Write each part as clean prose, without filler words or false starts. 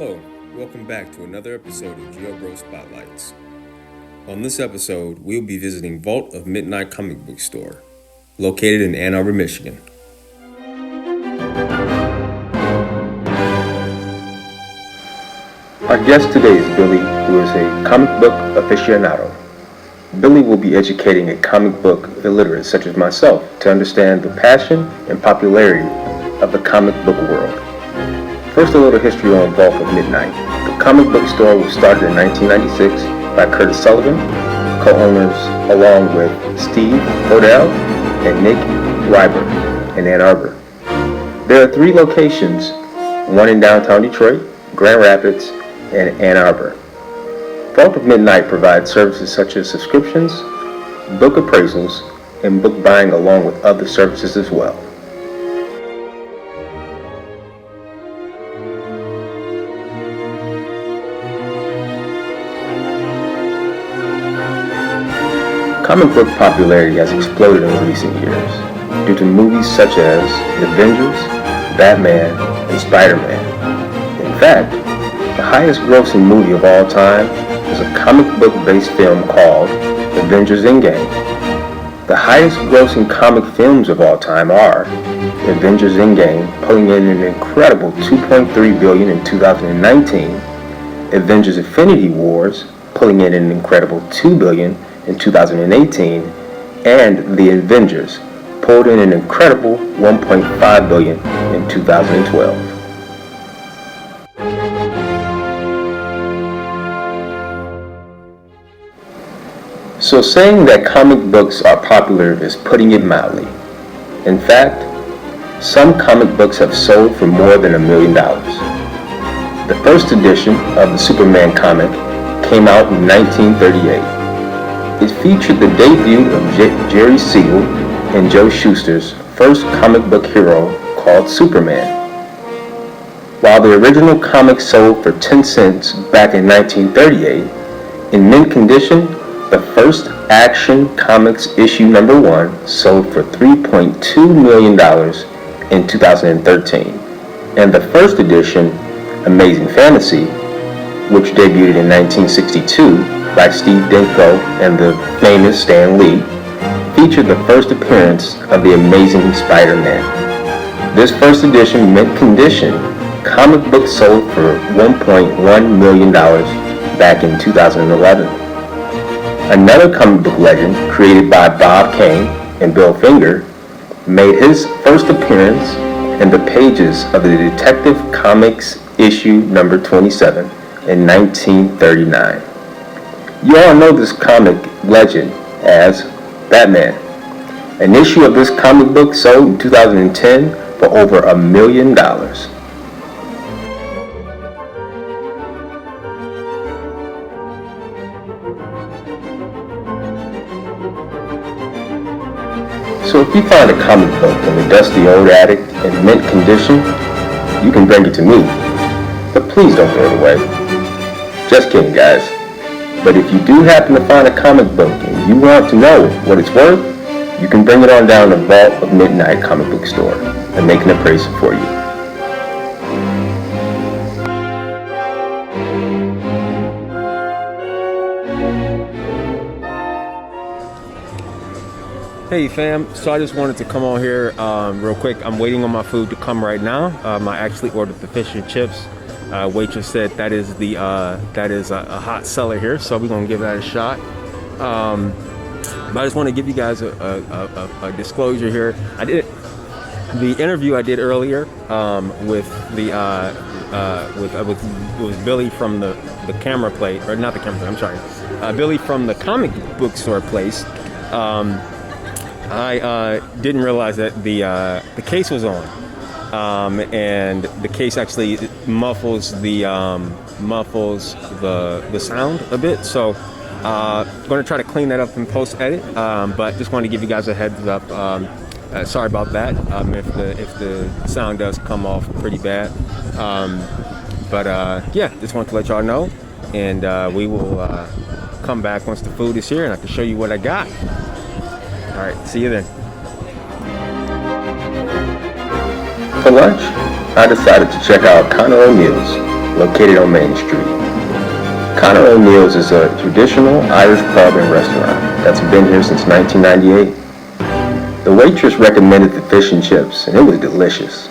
Hello, welcome back to another episode of GeoBro Spotlights. On this episode, we'll be visiting Vault of Midnight Comic Book Store, located in Ann Arbor, Michigan. Our guest today is Billy, who is a comic book aficionado. Billy will be educating a comic book illiterate such as myself to understand the passion and popularity of the comic book world. First, a little history on Vault of Midnight. The comic book store was started in 1996 by Curtis Sullivan, co-owners along with Steve Odell and Nick Ryber in Ann Arbor. There are 3 locations, one in downtown Detroit, Grand Rapids, and Ann Arbor. Vault of Midnight provides services such as subscriptions, book appraisals, and book buying along with other services as well. Comic book popularity has exploded in recent years due to movies such as The Avengers, Batman, and Spider-Man. In fact, the highest grossing movie of all time is a comic book-based film called Avengers Endgame. The highest grossing comic films of all time are Avengers Endgame, pulling in an incredible $2.3 billion in 2019, Avengers Infinity Wars, pulling in an incredible $2 billion in 2018, and The Avengers pulled in an incredible $1.5 billion in 2012. So saying that comic books are popular is putting it mildly. In fact, some comic books have sold for more than $1 million. The first edition of the Superman comic came out in 1938. It featured the debut of Jerry Siegel and Joe Shuster's first comic book hero called Superman. While the original comic sold for 10 cents back in 1938, in mint condition, the first Action Comics issue number 1 sold for $3.2 million in 2013. And the first edition, Amazing Fantasy, which debuted in 1962, by Steve Ditko and the famous Stan Lee, featured the first appearance of the Amazing Spider-Man. This first edition mint condition comic book sold for $1.1 million back in 2011. Another comic book legend created by Bob Kane and Bill Finger made his first appearance in the pages of the Detective Comics issue number 27 in 1939. You all know this comic legend as Batman. An issue of this comic book sold in 2010 for over $1 million. So if you find a comic book in a dusty old attic in mint condition, you can bring it to me. But please don't throw it away. Just kidding, guys. But if you do happen to find a comic book and you want to know what it's worth, you can bring it on down to Vault of Midnight Comic Book Store and make an appraisal for you. Hey fam, so I just wanted to come on here real quick. I'm waiting on my food to come right now. I actually ordered the fish and chips. Waitress said that is a hot seller here, so we're gonna give that a shot. But I just want to give you guys a disclosure here. I did the interview I did earlier with Billy from the camera plate, or not the camera plate. I'm sorry, Billy from the comic book store place. I didn't realize that the case was on. And the case actually muffles the sound a bit, so I'm going to try to clean that up in post edit, but just wanted to give you guys a heads up. Sorry about that if the sound does come off pretty bad, but yeah, just wanted to let y'all know, and we will come back once the food is here and I can show you what I got. All right, see you then. For lunch, I decided to check out Conor O'Neills, located on Main Street. Conor O'Neills is a traditional Irish pub and restaurant that's been here since 1998. The waitress recommended the fish and chips, and it was delicious.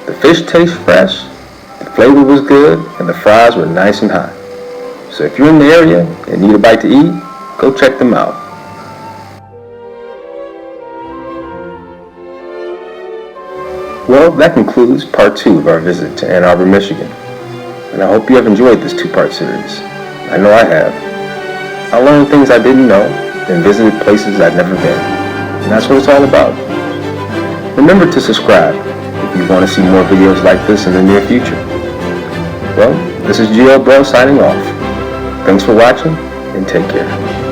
The fish tastes fresh, the flavor was good, and the fries were nice and hot. So if you're in the area and need a bite to eat, go check them out. Well, that concludes part 2 of our visit to Ann Arbor, Michigan. And I hope you have enjoyed this 2-part series. I know I have. I learned things I didn't know and visited places I'd never been. And that's what it's all about. Remember to subscribe if you want to see more videos like this in the near future. Well, this is GL Bro signing off. Thanks for watching and take care.